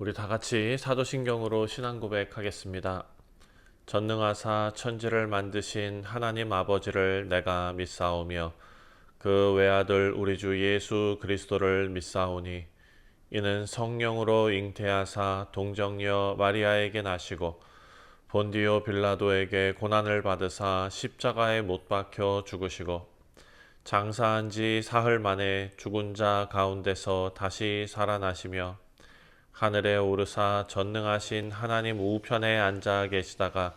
우리 다 같이 사도신경으로 신앙 고백하겠습니다. 전능하사 천지를 만드신 하나님 아버지를 내가 믿사오며 그 외아들 우리 주 예수 그리스도를 믿사오니 이는 성령으로 잉태하사 동정녀 마리아에게 나시고 본디오 빌라도에게 고난을 받으사 십자가에 못 박혀 죽으시고 장사한 지 사흘 만에 죽은 자 가운데서 다시 살아나시며 하늘에 오르사 전능하신 하나님 우편에 앉아 계시다가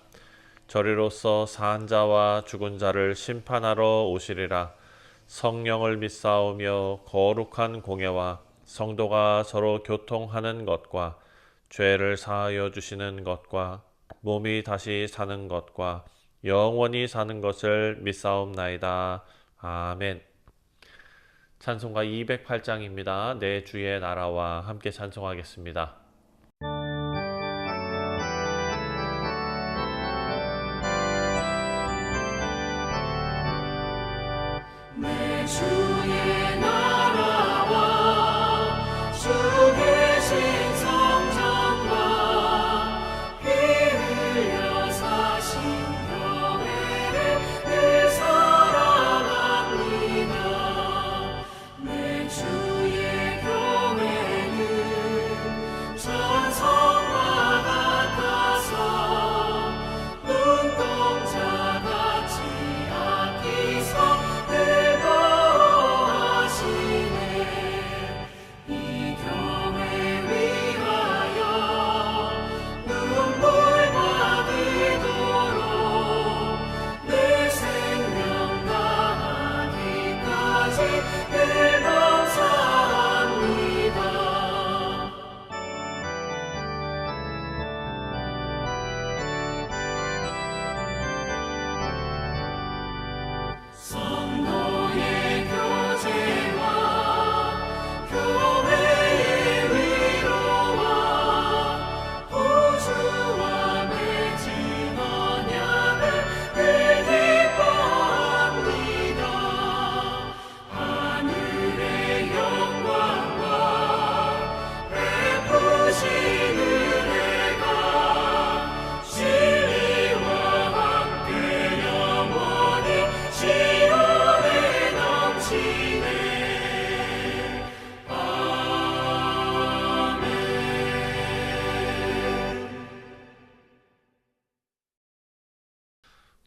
저리로서 산 자와 죽은 자를 심판하러 오시리라. 성령을 믿사오며 거룩한 공예와 성도가 서로 교통하는 것과 죄를 사하여 주시는 것과 몸이 다시 사는 것과 영원히 사는 것을 믿사옵나이다. 아멘. 찬송가 208장입니다. 내 주의 나라와 함께 찬송하겠습니다. 내 주의 나라와 주 계신 성전과 피 흘려 사신 교회를 늘 사랑합니다. 내 주의 교회는 전성과 같아서 눈동자같이 아끼사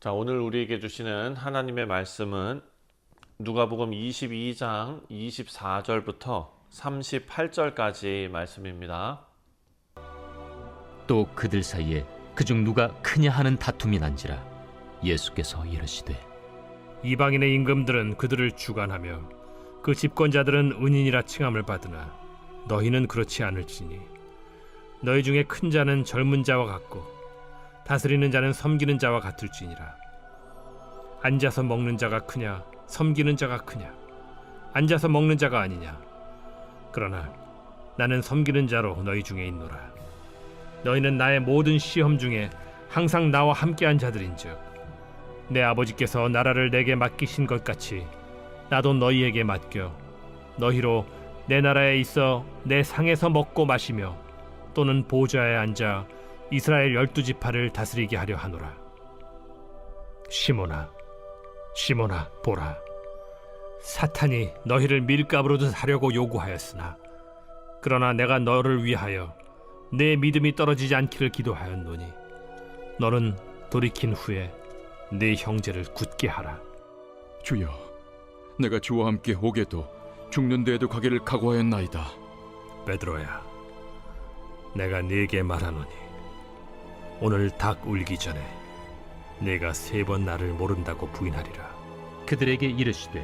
자, 오늘 우리에게 주시는 하나님의 말씀은 누가복음 22장 24절부터 38절까지 말씀입니다. 또 그들 사이에 그중 누가 크냐 하는 다툼이 난지라 예수께서 이르시되 이방인의 임금들은 그들을 주관하며 그 집권자들은 은인이라 칭함을 받으나 너희는 그렇지 않을지니 너희 중에 큰 자는 젊은 자와 같고 다스리는 자는 섬기는 자와 같을지니라. 앉아서 먹는 자가 크냐 섬기는 자가 크냐 앉아서 먹는 자가 아니냐. 그러나 나는 섬기는 자로 너희 중에 있노라. 너희는 나의 모든 시험 중에 항상 나와 함께한 자들인즉 내 아버지께서 나라를 내게 맡기신 것 같이 나도 너희에게 맡겨 너희로 내 나라에 있어 내 상에서 먹고 마시며 또는 보좌에 앉아 이스라엘 12지파를 다스리게 하려 하노라. 시몬아, 시몬아, 보라. 사탄이 너희를 밀가루로 하려고 요구하였으나 그러나 내가 너를 위하여 내 믿음이 떨어지지 않기를 기도하였노니 너는 돌이킨 후에 네 형제를 굳게 하라. 주여, 내가 주와 함께 오게도 죽는 데에도 가기를 각오하였나이다. 베드로야, 내가 네게 말하노니 오늘 닭 울기 전에 네가 3번 나를 모른다고 부인하리라. 그들에게 이르시되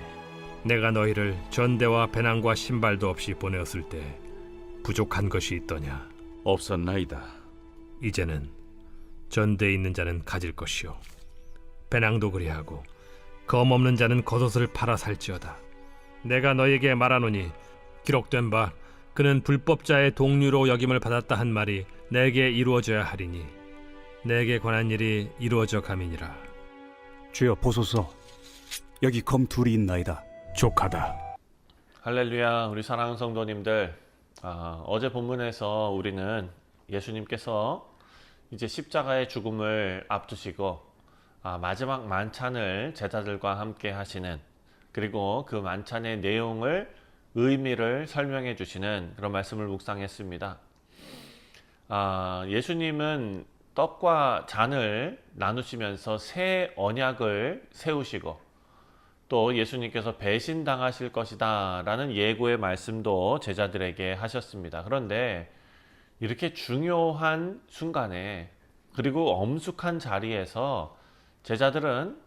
내가 너희를 전대와 배낭과 신발도 없이 보내었을 때 부족한 것이 있더냐? 없었나이다. 이제는 전대에 있는 자는 가질 것이요 배낭도 그리하고 검 없는 자는 겉옷을 팔아 살지어다. 내가 너에게 말하노니 기록된 바 그는 불법자의 동류로 여김을 받았다 한 말이 내게 이루어져야 하리니 내게 관한 일이 이루어져 감이니라. 주여 보소서, 여기 검 둘이 있나이다. 족하다. 할렐루야. 우리 사랑하는 성도님들, 어제 본문에서 우리는 예수님께서 이제 십자가의 죽음을 앞두시고 마지막 만찬을 제자들과 함께 하시는, 그리고 그 만찬의 내용을, 의미를 설명해 주시는 그런 말씀을 묵상했습니다. 예수님은 떡과 잔을 나누시면서 새 언약을 세우시고, 또 예수님께서 배신당하실 것이다 라는 예고의 말씀도 제자들에게 하셨습니다. 그런데 이렇게 중요한 순간에, 그리고 엄숙한 자리에서 제자들은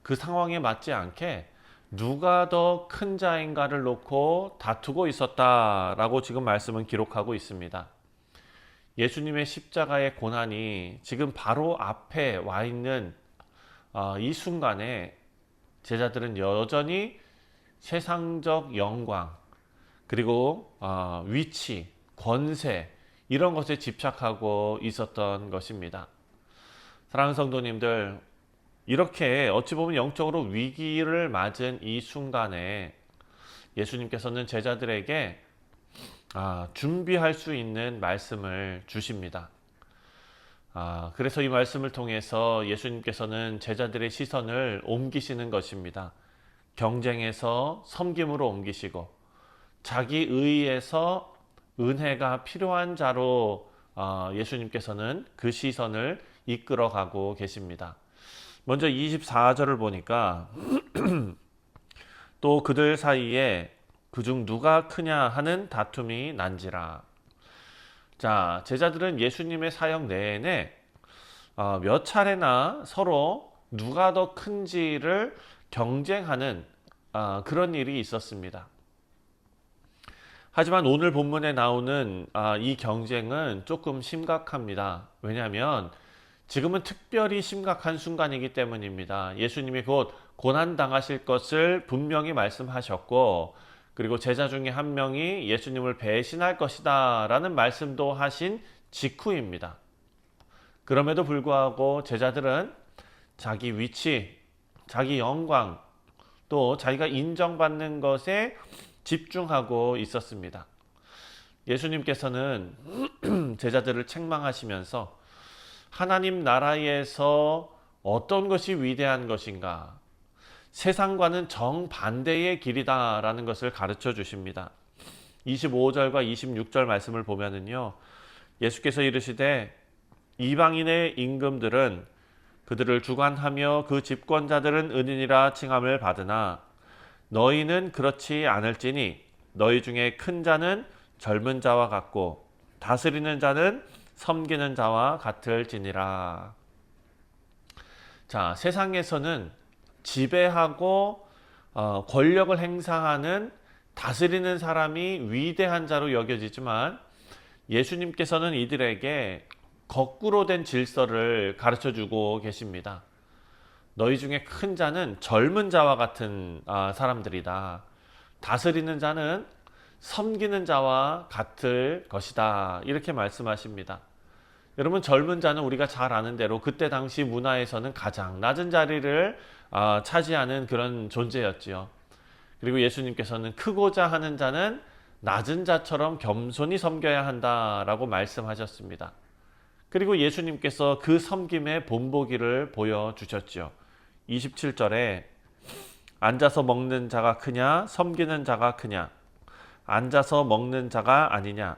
그 상황에 맞지 않게 누가 더 큰 자인가를 놓고 다투고 있었다라고 지금 말씀은 기록하고 있습니다. 예수님의 십자가의 고난이 지금 바로 앞에 와 있는 이 순간에 제자들은 여전히 세상적 영광, 그리고 위치, 권세, 이런 것에 집착하고 있었던 것입니다. 사랑하는 성도님들, 이렇게 어찌 보면 영적으로 위기를 맞은 이 순간에 예수님께서는 제자들에게 준비할 수 있는 말씀을 주십니다. 그래서 이 말씀을 통해서 예수님께서는 제자들의 시선을 옮기시는 것입니다. 경쟁에서 섬김으로 옮기시고, 자기 의에서 은혜가 필요한 자로 예수님께서는 그 시선을 이끌어가고 계십니다. 먼저 24절을 보니까 또 그들 사이에 그중 누가 크냐 하는 다툼이 난지라. 자, 제자들은 예수님의 사역 내내 몇 차례나 서로 누가 더 큰지를 경쟁하는 그런 일이 있었습니다. 하지만 오늘 본문에 나오는 이 경쟁은 조금 심각합니다. 왜냐하면 지금은 특별히 심각한 순간이기 때문입니다. 예수님이 곧 고난당하실 것을 분명히 말씀하셨고, 그리고 제자 중에 한 명이 예수님을 배신할 것이다 라는 말씀도 하신 직후입니다. 그럼에도 불구하고 제자들은 자기 위치, 자기 영광, 또 자기가 인정받는 것에 집중하고 있었습니다. 예수님께서는 제자들을 책망하시면서 하나님 나라에서 어떤 것이 위대한 것인가, 세상과는 정반대의 길이다라는 것을 가르쳐 주십니다. 25절과 26절 말씀을 보면은요, 예수께서 이르시되 이방인의 임금들은 그들을 주관하며 그 집권자들은 은인이라 칭함을 받으나 너희는 그렇지 않을지니 너희 중에 큰 자는 젊은 자와 같고 다스리는 자는 섬기는 자와 같을지니라. 자, 세상에서는 지배하고 권력을 행사하는, 다스리는 사람이 위대한 자로 여겨지지만 예수님께서는 이들에게 거꾸로 된 질서를 가르쳐주고 계십니다. 너희 중에 큰 자는 젊은 자와 같은 사람들이다. 다스리는 자는 섬기는 자와 같을 것이다. 이렇게 말씀하십니다. 여러분, 젊은 자는 우리가 잘 아는 대로 그때 당시 문화에서는 가장 낮은 자리를 차지하는 그런 존재였지요. 그리고 예수님께서는 크고자 하는 자는 낮은 자처럼 겸손히 섬겨야 한다라고 말씀하셨습니다. 그리고 예수님께서 그 섬김의 본보기를 보여주셨죠. 27절에 앉아서 먹는 자가 크냐 섬기는 자가 크냐, 앉아서 먹는 자가 아니냐,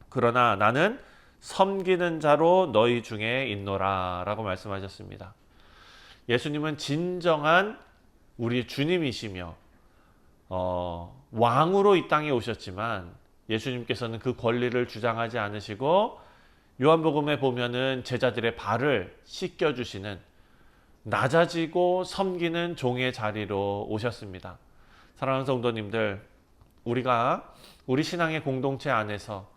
그러나 나는 섬기는 자로 너희 중에 있노라 라고 말씀하셨습니다. 예수님은 진정한 우리 주님이시며 왕으로 이 땅에 오셨지만 예수님께서는 그 권리를 주장하지 않으시고 요한복음에 보면은 제자들의 발을 씻겨주시는, 낮아지고 섬기는 종의 자리로 오셨습니다. 사랑하는 성도님들, 우리가 우리 신앙의 공동체 안에서,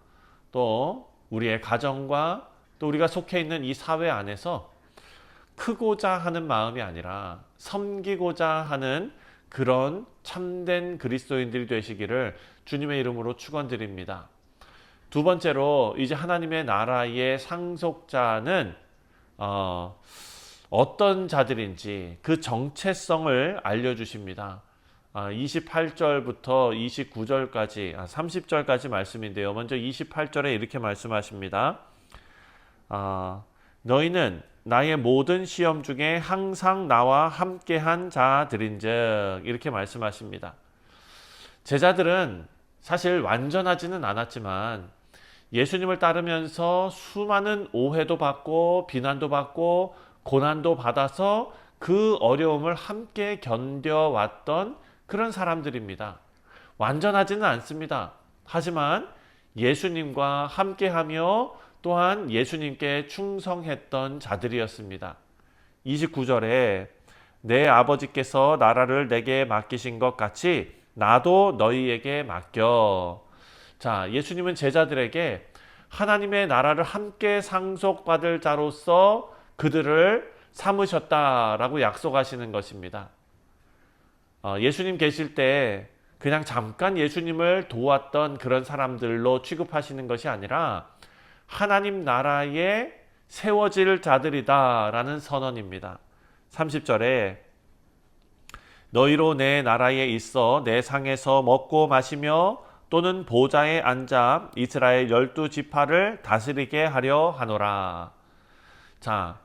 또 우리의 가정과 또 우리가 속해 있는 이 사회 안에서 크고자 하는 마음이 아니라 섬기고자 하는 그런 참된 그리스도인들이 되시기를 주님의 이름으로 축원드립니다. 두 번째로, 이제 하나님의 나라의 상속자는 어떤 자들인지 그 정체성을 알려주십니다. 28절부터 29절까지 30절까지 말씀인데요. 먼저 28절에 이렇게 말씀하십니다. 너희는 나의 모든 시험 중에 항상 나와 함께한 자들인즉, 이렇게 말씀하십니다. 제자들은 사실 완전하지는 않았지만 예수님을 따르면서 수많은 오해도 받고 비난도 받고 고난도 받아서 그 어려움을 함께 견뎌왔던 그런 사람들입니다. 완전하지는 않습니다. 하지만 예수님과 함께하며 또한 예수님께 충성했던 자들이었습니다. 29절에 내 아버지께서 나라를 내게 맡기신 것 같이 나도 너희에게 맡겨. 자, 예수님은 제자들에게 하나님의 나라를 함께 상속받을 자로서 그들을 삼으셨다라고 약속하시는 것입니다. 예수님 계실 때 그냥 잠깐 예수님을 도왔던 그런 사람들로 취급하시는 것이 아니라 하나님 나라에 세워질 자들이다라는 선언입니다. 30절에 너희로 내 나라에 있어 내 상에서 먹고 마시며 또는 보좌에 앉아 이스라엘 12지파를 다스리게 하려 하노라. 자,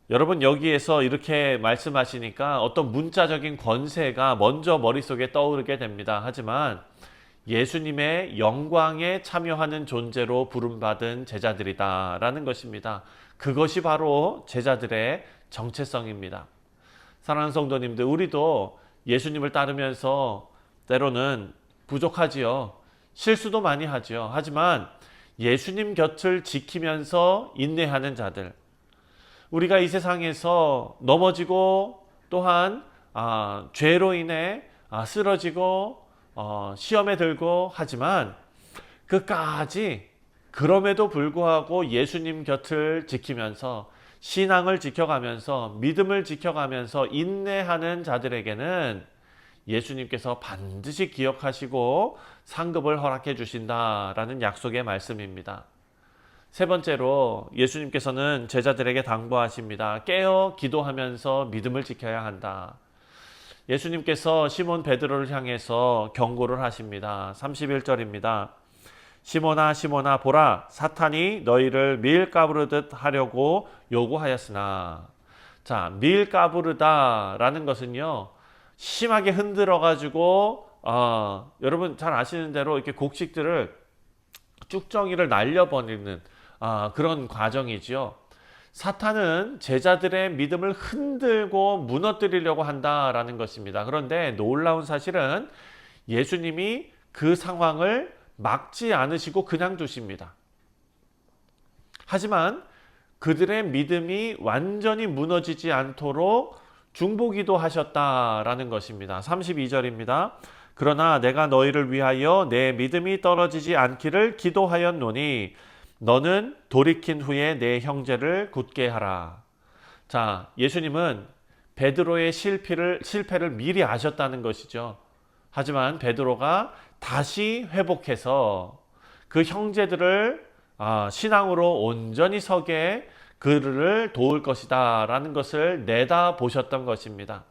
여러분 여기에서 이렇게 말씀하시니까 어떤 문자적인 권세가 먼저 머릿속에 떠오르게 됩니다. 하지만 예수님의 영광에 참여하는 존재로 부름받은 제자들이다라는 것입니다. 그것이 바로 제자들의 정체성입니다. 사랑하는 성도님들, 우리도 예수님을 따르면서 때로는 부족하지요. 실수도 많이 하지요. 하지만 예수님 곁을 지키면서 인내하는 자들, 우리가 이 세상에서 넘어지고 또한 죄로 인해 쓰러지고 시험에 들고 하지만 끝까지 그럼에도 불구하고 예수님 곁을 지키면서 신앙을 지켜가면서 믿음을 지켜가면서 인내하는 자들에게는 예수님께서 반드시 기억하시고 상급을 허락해 주신다라는 약속의 말씀입니다. 세 번째로 예수님께서는 제자들에게 당부하십니다. 깨어 기도하면서 믿음을 지켜야 한다. 예수님께서 시몬 베드로를 향해서 경고를 하십니다. 31절입니다. 시몬아 시몬아 보라, 사탄이 너희를 밀 까부르듯 하려고 요구하였으나. 자, 밀 까부르다라는 것은요, 심하게 흔들어 가지고 여러분 잘 아시는 대로 이렇게 곡식들을 쭉정이를 날려버리는 그런 과정이지요. 사탄은 제자들의 믿음을 흔들고 무너뜨리려고 한다라는 것입니다. 그런데 놀라운 사실은 예수님이 그 상황을 막지 않으시고 그냥 두십니다. 하지만 그들의 믿음이 완전히 무너지지 않도록 중보기도 하셨다라는 것입니다. 32절입니다. 그러나 내가 너희를 위하여 내 믿음이 떨어지지 않기를 기도하였노니 너는 돌이킨 후에 내 형제를 굳게 하라. 자, 예수님은 베드로의 실패를 미리 아셨다는 것이죠. 하지만 베드로가 다시 회복해서 그 형제들을 신앙으로 온전히 서게 그를 도울 것이다 라는 것을 내다보셨던 것입니다.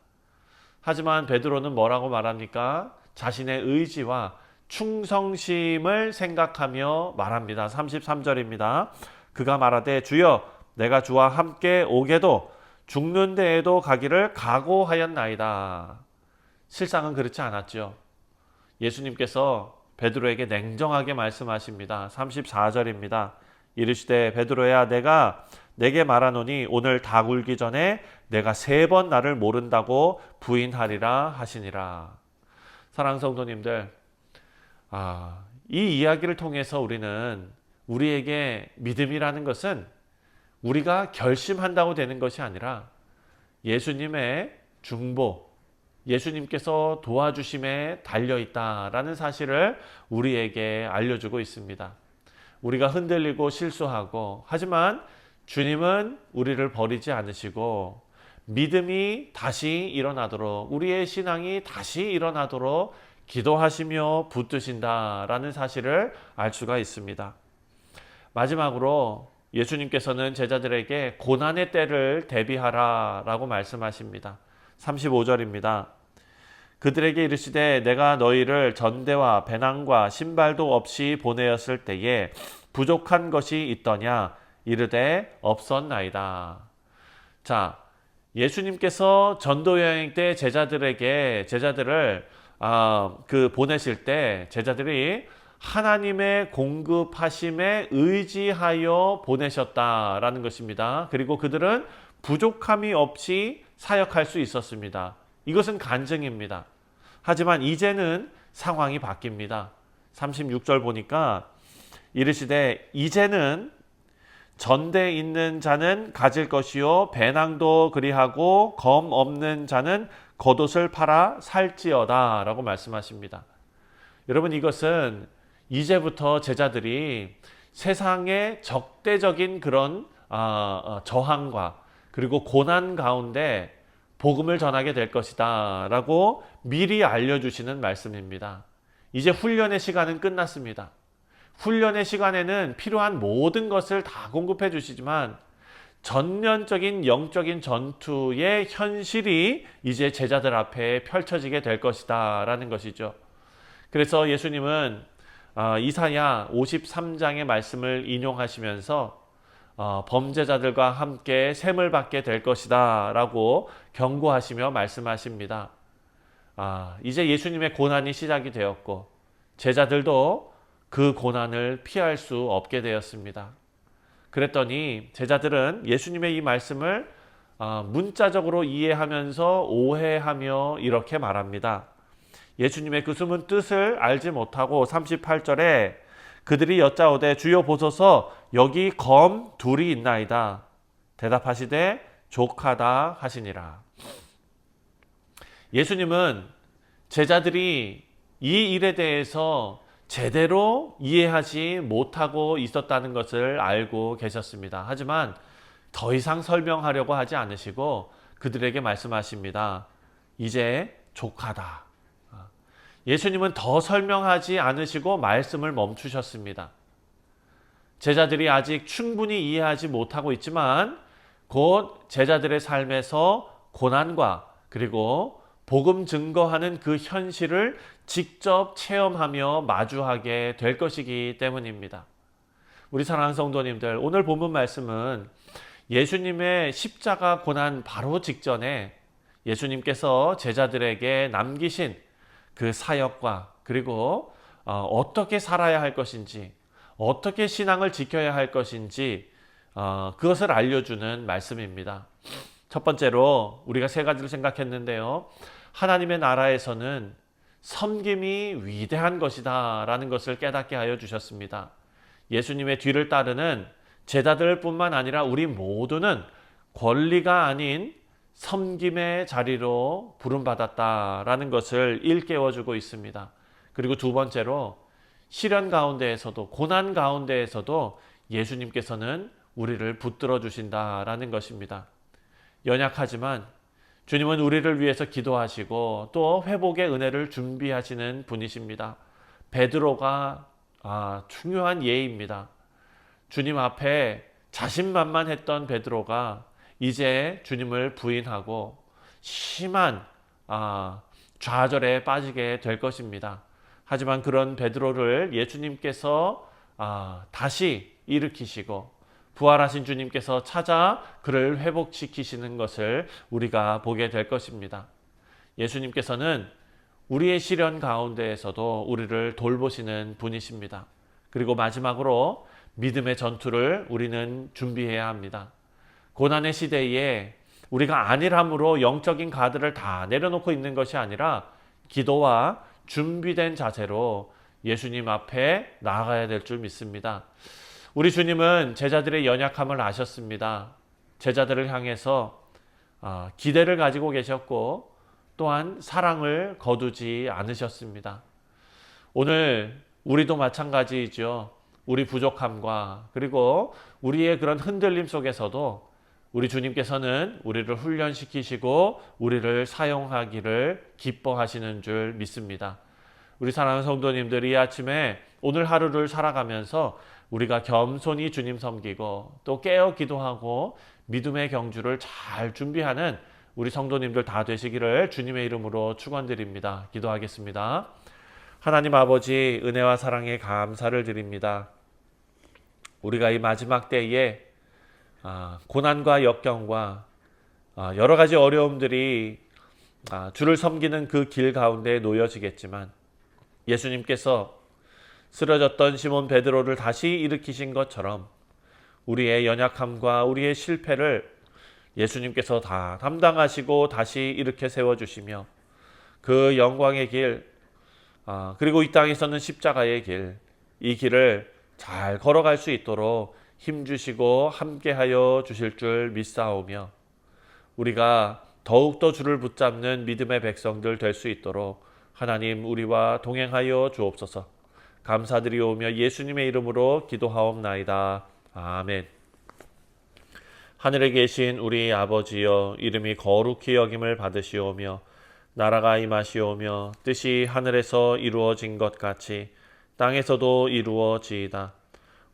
하지만 베드로는 뭐라고 말합니까? 자신의 의지와 충성심을 생각하며 말합니다. 33절입니다. 그가 말하되 주여 내가 주와 함께 오게도 죽는 데에도 가기를 각오하였나이다. 실상은 그렇지 않았죠. 예수님께서 베드로에게 냉정하게 말씀하십니다. 34절입니다. 이르시되 베드로야 내가 내게 말하노니 오늘 닭 울기 전에 내가 3번 나를 모른다고 부인하리라 하시니라. 사랑하는 성도님들, 이 이야기를 통해서 우리는 우리에게 믿음이라는 것은 우리가 결심한다고 되는 것이 아니라 예수님의 중보, 예수님께서 도와주심에 달려있다라는 사실을 우리에게 알려주고 있습니다. 우리가 흔들리고 실수하고 하지만 주님은 우리를 버리지 않으시고 믿음이 다시 일어나도록, 우리의 신앙이 다시 일어나도록 기도하시며 붙드신다라는 사실을 알 수가 있습니다. 마지막으로 예수님께서는 제자들에게 고난의 때를 대비하라 라고 말씀하십니다. 35절입니다. 그들에게 이르시되 내가 너희를 전대와 배낭과 신발도 없이 보내었을 때에 부족한 것이 있더냐? 이르되 없었나이다. 자, 예수님께서 전도 여행 때 제자들을 보내실 때 제자들이 하나님의 공급하심에 의지하여 보내셨다라는 것입니다. 그리고 그들은 부족함이 없이 사역할 수 있었습니다. 이것은 간증입니다. 하지만 이제는 상황이 바뀝니다. 36절 보니까 이르시되 이제는 전대 있는 자는 가질 것이요 배낭도 그리하고 검 없는 자는 겉옷을 팔아 살지어다 라고 말씀하십니다. 여러분, 이것은 이제부터 제자들이 세상의 적대적인 그런 저항과 그리고 고난 가운데 복음을 전하게 될 것이다 라고 미리 알려주시는 말씀입니다. 이제 훈련의 시간은 끝났습니다. 훈련의 시간에는 필요한 모든 것을 다 공급해 주시지만 전면적인 영적인 전투의 현실이 이제 제자들 앞에 펼쳐지게 될 것이다 라는 것이죠. 그래서 예수님은 이사야 53장의 말씀을 인용하시면서 범죄자들과 함께 셈을 받게 될 것이다 라고 경고하시며 말씀하십니다. 이제 예수님의 고난이 시작이 되었고 제자들도 그 고난을 피할 수 없게 되었습니다. 그랬더니 제자들은 예수님의 이 말씀을 문자적으로 이해하면서 오해하며 이렇게 말합니다. 예수님의 그 숨은 뜻을 알지 못하고 38절에 그들이 여짜오되 주여 보소서 여기 검 둘이 있나이다. 대답하시되 족하다 하시니라. 예수님은 제자들이 이 일에 대해서 제대로 이해하지 못하고 있었다는 것을 알고 계셨습니다. 하지만 더 이상 설명하려고 하지 않으시고 그들에게 말씀하십니다. 이제 족하다. 예수님은 더 설명하지 않으시고 말씀을 멈추셨습니다. 제자들이 아직 충분히 이해하지 못하고 있지만 곧 제자들의 삶에서 고난과 그리고 복음 증거하는 그 현실을 직접 체험하며 마주하게 될 것이기 때문입니다. 우리 사랑하는 성도님들, 오늘 본문 말씀은 예수님의 십자가 고난 바로 직전에 예수님께서 제자들에게 남기신 그 사역과 그리고 어떻게 살아야 할 것인지, 어떻게 신앙을 지켜야 할 것인지 그것을 알려주는 말씀입니다. 첫 번째로 우리가 세 가지를 생각했는데요. 하나님의 나라에서는 섬김이 위대한 것이다 라는 것을 깨닫게 하여 주셨습니다. 예수님의 뒤를 따르는 제자들뿐만 아니라 우리 모두는 권리가 아닌 섬김의 자리로 부름받았다라는 것을 일깨워주고 있습니다. 그리고 두 번째로 시련 가운데에서도 고난 가운데에서도 예수님께서는 우리를 붙들어 주신다라는 것입니다. 연약하지만 주님은 우리를 위해서 기도하시고 또 회복의 은혜를 준비하시는 분이십니다. 베드로가 중요한 예입니다. 주님 앞에 자신만만했던 베드로가 이제 주님을 부인하고 심한 좌절에 빠지게 될 것입니다. 하지만 그런 베드로를 예수님께서 다시 일으키시고 부활하신 주님께서 찾아 그를 회복시키시는 것을 우리가 보게 될 것입니다. 예수님께서는 우리의 시련 가운데에서도 우리를 돌보시는 분이십니다. 그리고 마지막으로 믿음의 전투를 우리는 준비해야 합니다. 고난의 시대에 우리가 안일함으로 영적인 가드를 다 내려놓고 있는 것이 아니라 기도와 준비된 자세로 예수님 앞에 나아가야 될 줄 믿습니다. 우리 주님은 제자들의 연약함을 아셨습니다. 제자들을 향해서 기대를 가지고 계셨고 또한 사랑을 거두지 않으셨습니다. 오늘 우리도 마찬가지이죠. 우리 부족함과 그리고 우리의 그런 흔들림 속에서도 우리 주님께서는 우리를 훈련시키시고 우리를 사용하기를 기뻐하시는 줄 믿습니다. 우리 사랑하는 성도님들이 이 아침에 오늘 하루를 살아가면서 우리가 겸손히 주님 섬기고 또 깨어 기도하고 믿음의 경주를 잘 준비하는 우리 성도님들 다 되시기를 주님의 이름으로 축원드립니다. 기도하겠습니다. 하나님 아버지, 은혜와 사랑에 감사를 드립니다. 우리가 이 마지막 때에 고난과 역경과 여러 가지 어려움들이 주를 섬기는 그 길 가운데 놓여지겠지만, 예수님께서 쓰러졌던 시몬 베드로를 다시 일으키신 것처럼 우리의 연약함과 우리의 실패를 예수님께서 다 담당하시고 다시 일으켜 세워주시며, 그 영광의 길, 그리고 이 땅에서는 십자가의 길, 이 길을 잘 걸어갈 수 있도록 힘주시고 함께하여 주실 줄 믿사오며, 우리가 더욱더 주를 붙잡는 믿음의 백성들 될 수 있도록 하나님 우리와 동행하여 주옵소서. 감사드리오며 예수님의 이름으로 기도하옵나이다. 아멘. 하늘에 계신 우리 아버지여, 이름이 거룩히 여김을 받으시오며 나라가 임하시오며 뜻이 하늘에서 이루어진 것 같이 땅에서도 이루어지이다.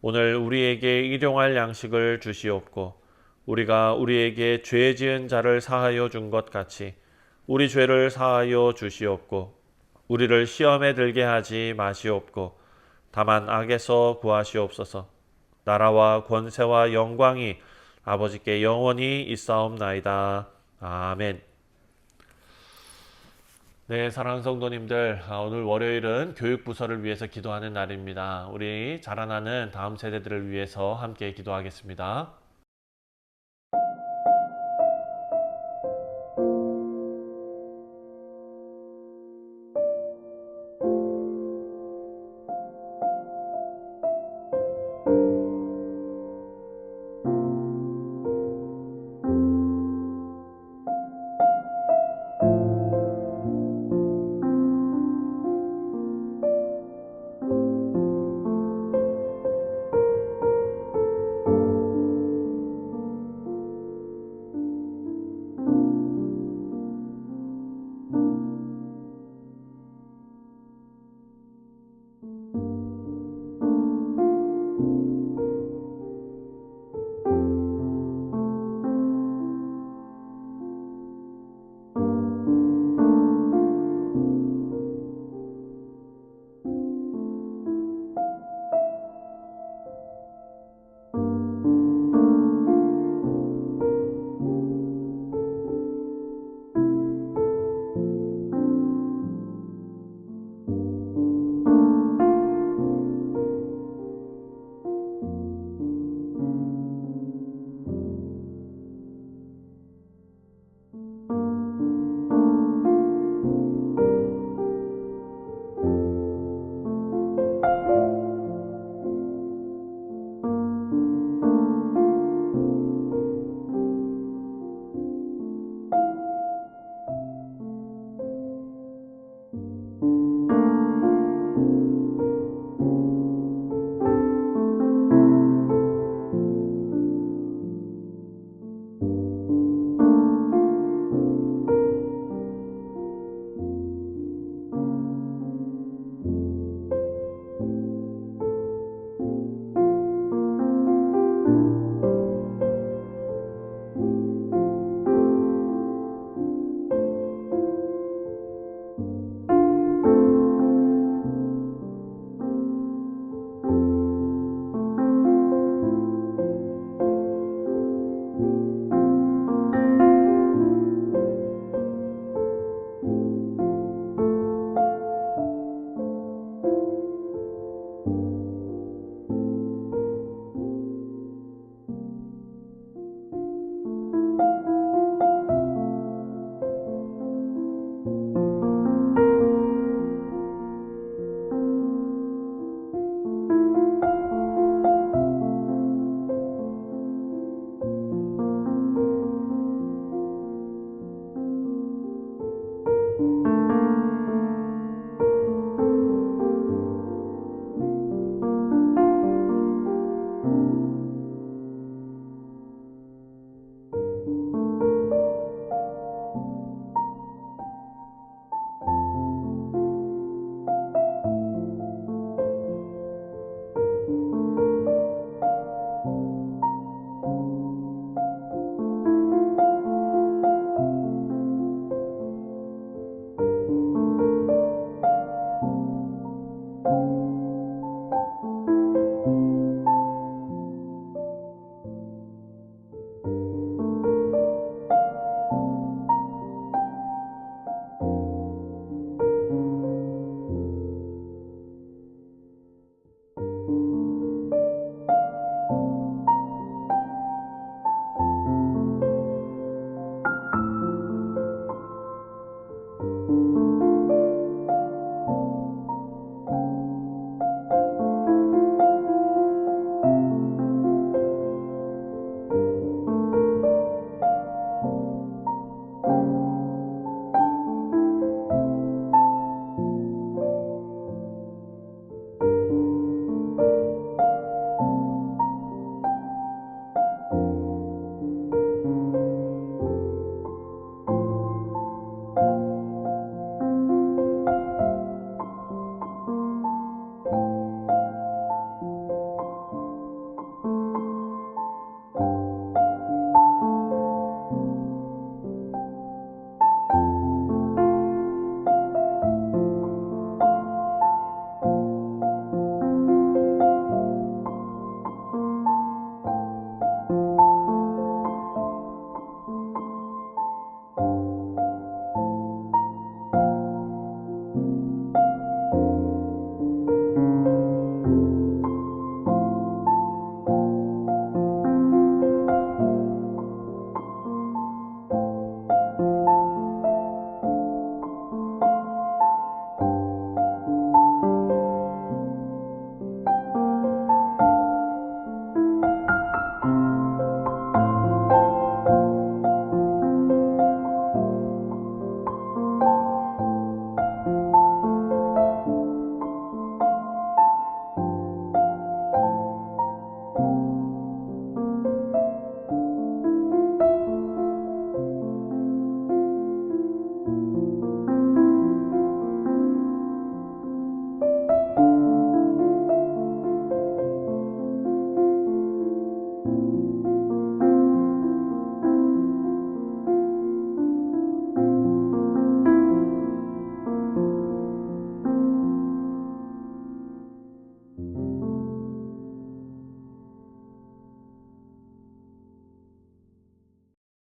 오늘 우리에게 일용할 양식을 주시옵고, 우리가 우리에게 죄 지은 자를 사하여 준 것 같이 우리 죄를 사하여 주시옵고, 우리를 시험에 들게 하지 마시옵고 다만 악에서 구하시옵소서. 나라와 권세와 영광이 아버지께 영원히 있사옵나이다. 아멘. 네, 사랑하는 성도님들, 오늘 월요일은 교육부서를 위해서 기도하는 날입니다. 우리 자라나는 다음 세대들을 위해서 함께 기도하겠습니다.